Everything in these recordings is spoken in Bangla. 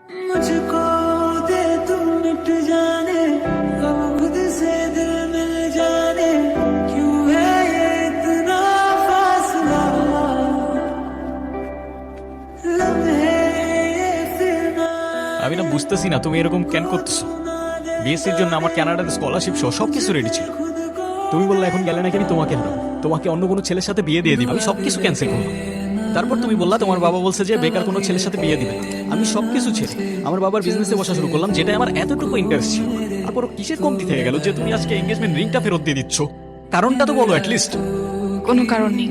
मुझको दे तू मिट जाने कब खुद से दिल मिल जाने क्यों है ये इतना फासला लम्हे ये फिर ना আমি না বুঝতেছি না তুমি এরকম কেন করতেছো। বিএসসির জন্য আমার কানাডাতে স্কলারশিপ সহ সবকিছু রেডি ছিল। তুমি বললে এখন গেলে নাকি আমি তোমাকে হারাবো, তোমাকে অন্য কোনো ছেলের সাথে বিয়ে দিয়ে দিই। আমি সবকিছু ক্যান্সেল করবো। তারপর তুমি বললা তোমার বাবা বলছে যে বেকার কোনো ছেলের সাথে বিয়ে দিবে। আমি সবকিছু ছেড়ে আমার বাবার বিজনেসে বসা শুরু করলাম, যেটা আমার এতটুকু ইন্টারেস্ট ছিল। তারপর কিসের কমতি থেকে গেল যে তুমি আজকে এঙ্গেজমেন্ট রিংটা ফেরত দিয়ে দিচ্ছ? কারণটা তো বলো অ্যাটলিস্ট। কোনো কারণ নেই,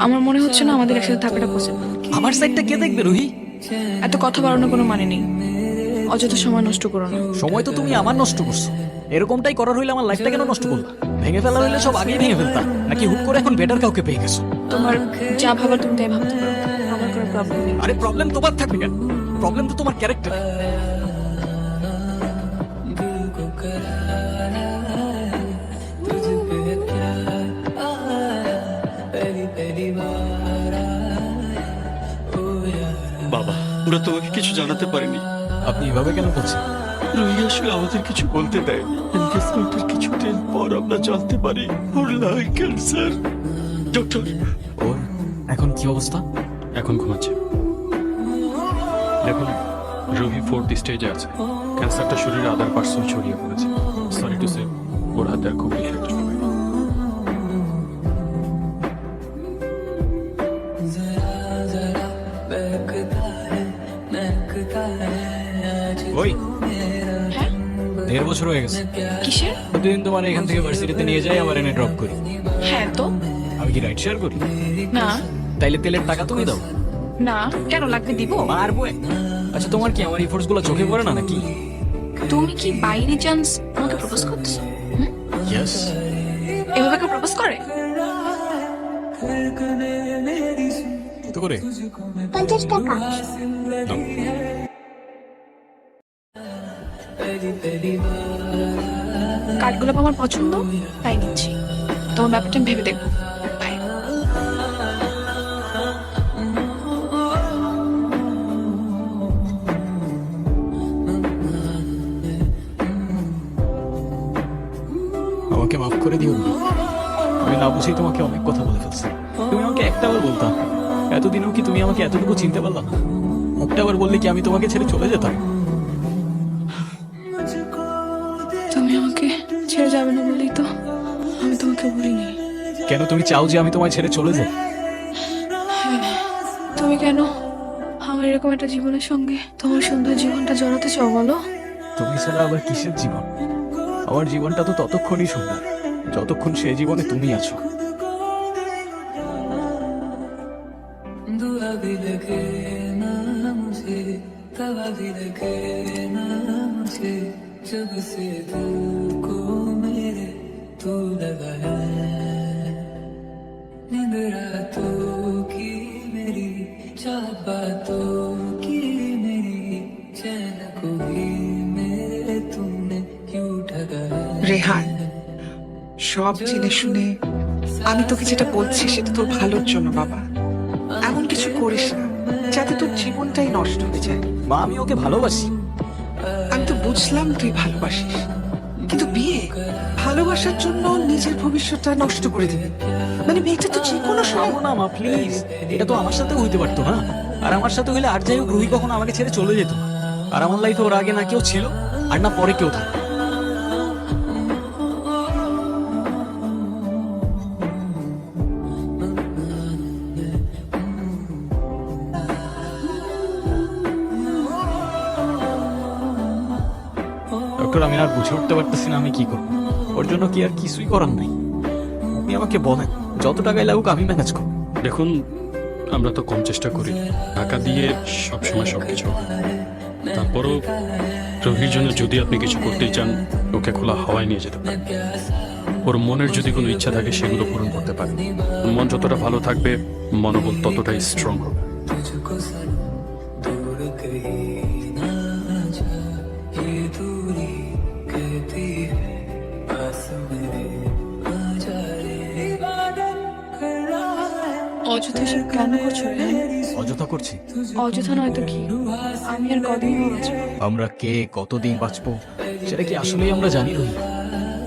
আমার মনে হচ্ছে না আমাদের একসাথে থাকাটা পসিবল। আমার সাইডটা কে দেখবে রুহি? এত কথা বাড়ানোর কোনো মানে নেই, অযথা সময় নষ্ট করো না। সময় তো তুমি আমার নষ্ট করছো। এরকমটাই করার হইলে আমার লাইফটা কেন নষ্ট করলা? ভেঙে ফেলা হইলে সব আগেই ভেঙে ফেলতাম, নাকি হুট করে এখন বেটার কাউকে পেয়ে গেছো? তোমার যা ভাবার তুমি তাই ভাবতে পারো, আমার কোনো প্রবলেম নেই। আরে প্রবলেম তোমার থাকবে কেন? প্রবলেম তো তোমার ক্যারেক্টার। বাবা, আমরা তোমাকে কিছু জানাতে পারিনি। আপনি এভাবে কেন বলছেন? রুহি আসলে আমাদের কিছু বলতে দেয়। এনগেজমেন্টের কিছুদিন পর আমরা জানতে পারি ওর লাং ক্যান্সার। ডক্টর, ওর এখন কি অবস্থা? এখন ঘুমাচ্ছে। দেখুন, রুহি 4th স্টেজে আছে। ক্যান্সারটা শরীরে আদার পার্টসও ছড়িয়ে পড়েছে। সরি টু সে, ওর হাতে আর খুব বেশি একটা সময় নেই। ওই হ্যাঁ, 1.5 বছর হয়ে গেছে। কিসের? প্রতিদিন তোমার এখান থেকে ভার্সিটিতে নিয়ে যাই, আবার এনে ড্রপ করি। হ্যাঁ তো আমি কি রাইড শেয়ার করি? না তাইলে তেলের টাকা তুমি দাও। না, কেন লাগবে দিব? মারবো। আচ্ছা, তোমার কি আমার এফোর্টস গুলো চোখে পড়ে না নাকি? তুমি কি বাইরে চান্স আমাকে প্রপোজ করতেছো? ইয়েস। এভাবে কেউ প্রপোজ করে? তো করে 50 টাকা। নাও। কাঠগোলাপ আমার পছন্দ, তাই নিচ্ছি। তোমার ব্যাপারটা আমি ভেবে দেখবো। বাই। আমাকে মাফ করে দিও না। আমি না বুঝেই তোমাকে অনেক কথা বলে ফেলছি। তুমি আমাকে একটাবার বলতাম। এতদিনও কি তুমি আমাকে এতটুকু চিনতে পারলা না? একটাবার বললে কি আমি তোমাকে ছেড়ে চলে যেতাম? তুমি আমাকে ছেড়ে যাবে না বলেই তো আমি তোমাকে বলিনি। কেন তুমি চাও যে আমি তোমায় ছেড়ে চলে যাই? তুমি কেন আমার এরকম একটা জীবনের সঙ্গে তোমার সুন্দর জীবনটা জড়াতে চাও বলো? তুমি ছাড়া আবার কিসের জীবন? আমার জীবনটা তো ততক্ষণই সুন্দর যতক্ষণ সে জীবনে তুমি আছো। दुआ भी लगे ना मुझे तवा भी लगे ना मुझे जब से दिल को मेरे तू लगाया नींद रातों की मेरी चाहत बातों की मेरी चैन को भी मेरे तुमने क्यों ठगाया। রেহান, সব জেনে শুনে আমি তোকে যেটা বলছি সেটা তোর ভালোর জন্য বাবা। এমন কিছু করিস না যাতে তোর জীবনটাই নষ্ট হয়ে যায়। মা, আমি ওকে ভালোবাসি। আমি তো বুঝলাম তুই ভালোবাসিস, কিন্তু বিয়ে ভালোবাসার জন্য নিজের ভবিষ্যৎটা নষ্ট করে দিবি? মানে মেয়েটা তো যে কোনো শোনো সময়। না মা, প্লিজ। এটা তো আমার সাথে হইতে পারতো না। আর আমার সাথে হইলে আর যাই হোক রুহি কখনো আমাকে ছেড়ে চলে যেত না। আর আমার লাইফে ওর আগে না কেউ ছিল আর না পরে কেউ থাকে। ডক্টর, আমি আর বুঝে উঠতে পারতেছি না আমি কি করবো। ওর জন্য কি আর কিছুই করার নাই? আপনি আমাকে বলেন, যত টাকাই লাগুক আমি ম্যানেজ করবো। দেখুন, আমরা তো কম চেষ্টা করি। টাকা দিয়ে সবসময় সবকিছু হয়। তারপরও রুহির জন্য যদি আপনি কিছু করতেই চান, ওকে খোলা হাওয়ায় নিয়ে যেতে পারেন। ওর মনের যদি কোনো ইচ্ছা থাকে সেগুলো পূরণ করতে পারেন। মন যতটা ভালো থাকবে, মনোবল ততটাই স্ট্রং হবে। तुझको सनम दूर कहीं ना जा ये दूरी कहती है पास मेरे आ जा रे इबादत कर रहा है অযথা এসব কেন করছো? অযথা করছি? অযথা নয়তো কি, আমি আর কদিন বাঁচবো? আমরা কে কতদিন বাঁচবো সেটা কি আসলেই আমরা জানি রোহি?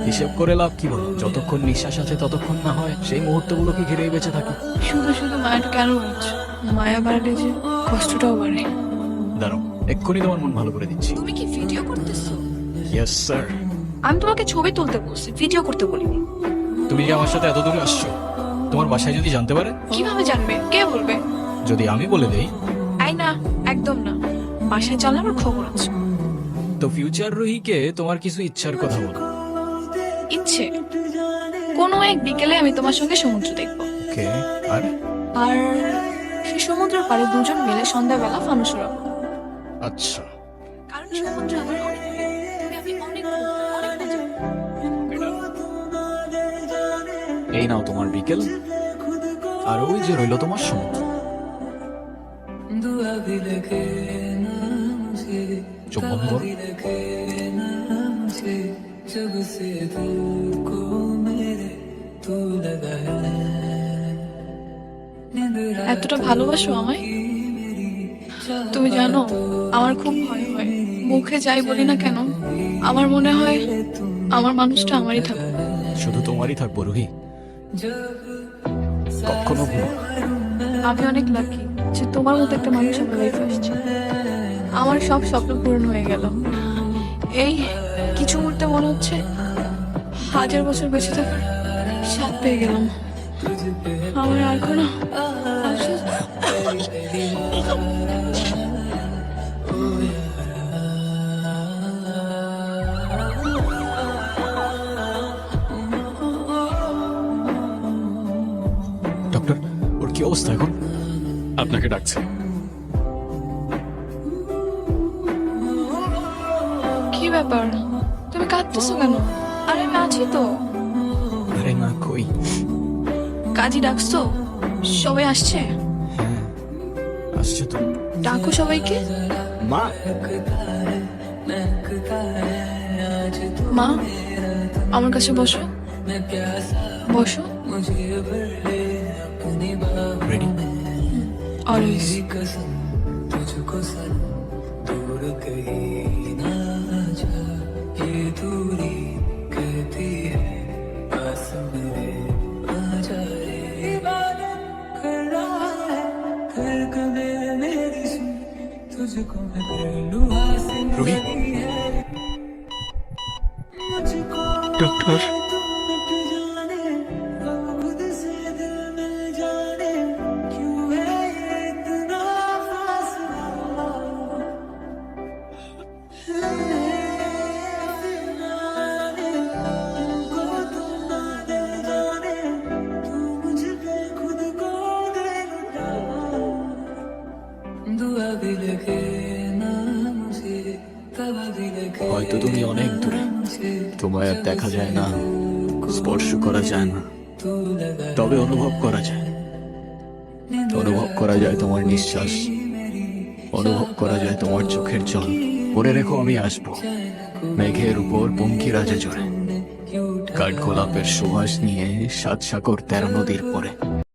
হিসেব করে লাভ কি বল? যতক্ষণ নিঃশ্বাস আছে ততক্ষণ না হয় সেই মুহূর্তগুলোকে ঘিরেই বেঁচে থাকি। শুধু শুধু মায়াটা কেন বাড়ছে? মায়া বাড়লে যে কষ্টটাও বাড়ে। দাঁড়াও, এক্ষুনি তোমার মন ভালো করে দিচ্ছি। তুমি কি ভিডিও করতেছো? Yes sir. আমি তোমাকে ছবি তুলতে বলছি, ভিডিও করতে বলিনি। তুমি যে আমার সাথে এত দূরে আসছো, তোমার বাসায় যদি জানতে পারে? কিভাবে জানবে? কে বলবে? যদি আমি বলে দেই? এই না, একদম না। বাসায় জানলে আমার খবর আছে। তো ফিউচার রোহিকে তোমার কিছু ইচ্ছার কথা বলো। ইচ্ছে? কোনো এক বিকেলে আমি তোমার সঙ্গে সমুদ্র দেখবো, ওকে, আর? আর সেই সমুদ্রের পাড়ে দুজন মিলে সন্ধ্যাবেলা ফানুস উড়াবো। আচ্ছা, কারণ সমুদ্র আমার অনেক প্রিয়। তুমি আমি অনেক অনেক মজা করবো। এই নাও তোমার বিকেল, আর ওই যে রইলো তোমার সমুদ্র। दुआ भी लगे ना मुझे, চোখ বন্ধ করো। भी लगे ना मुझे, जब से दिल को मेरे तू लगाया। नींद এতটা ভালোবাসো আমায়? তুমি জানো আমার খুব ভয় হয়। মুখে যাই বলি না কেন, আমার মনে হয় আমার মানুষটা আমারই থাকবে। শুধু তোমারই থাকবো রোহি, কখনো ভুলো না। আমি অনেক লাকি যে তোমার মতো একটা মানুষ আমার লাইফে আসছে। আমার সব স্বপ্ন পূরণ হয়ে গেল। এই কিছু মুহূর্তে মনে হচ্ছে 1000 বছর বেঁচে থাকার স্বাদ পেয়ে গেলাম। আমার আর কোনো ডক্টর, ওর কি অবস্থা এখন? আপনাকে ডাকছে। কি ব্যাপার? তুমি কাঁদতেছো কেন? আরে আমি আছি তো। আরে না, কই? কাজী ডাকছো? সবাই আসছে? হ্যাঁ, আসছে তো। ডাকো সবাইকে। মা, মা, আমার কাছে বসো। বসো। রেডি? অলওয়েজ। कसम तुझको सनम दूर कहीं ना जा, ये दूरी कहती है पास मेरे आ जा रे। इबादत कर रहा है धड़कन मेरी सुन, तुझको मैं कर लूं हासिल রোহি, मुझको ডক্টর, तुम मिट जाने, अब खुद से दिल मिल जाने, क्यों है ये इतना फासला? तुमको तुम ना दे जाने, तू मुझ पे खुद को दे लुटा। दुआ भी लगे ना मुझे, तवा भी लगे হয়তো তুমি অনেক দূরে, তোমায় আর দেখা যায় না, স্পর্শ করা যায় না, তবে অনুভব করা যায়। অনুভব করা যায় তোমার নিঃশ্বাস, অনুভব করা যায় তোমার চোখের জল। মনে রেখো আমি আসবো মেঘের উপর পঙ্খিরাজে জোরে, কাঠগোলাপের সুবাস নিয়ে 7 সাগর 13 নদীর পরে।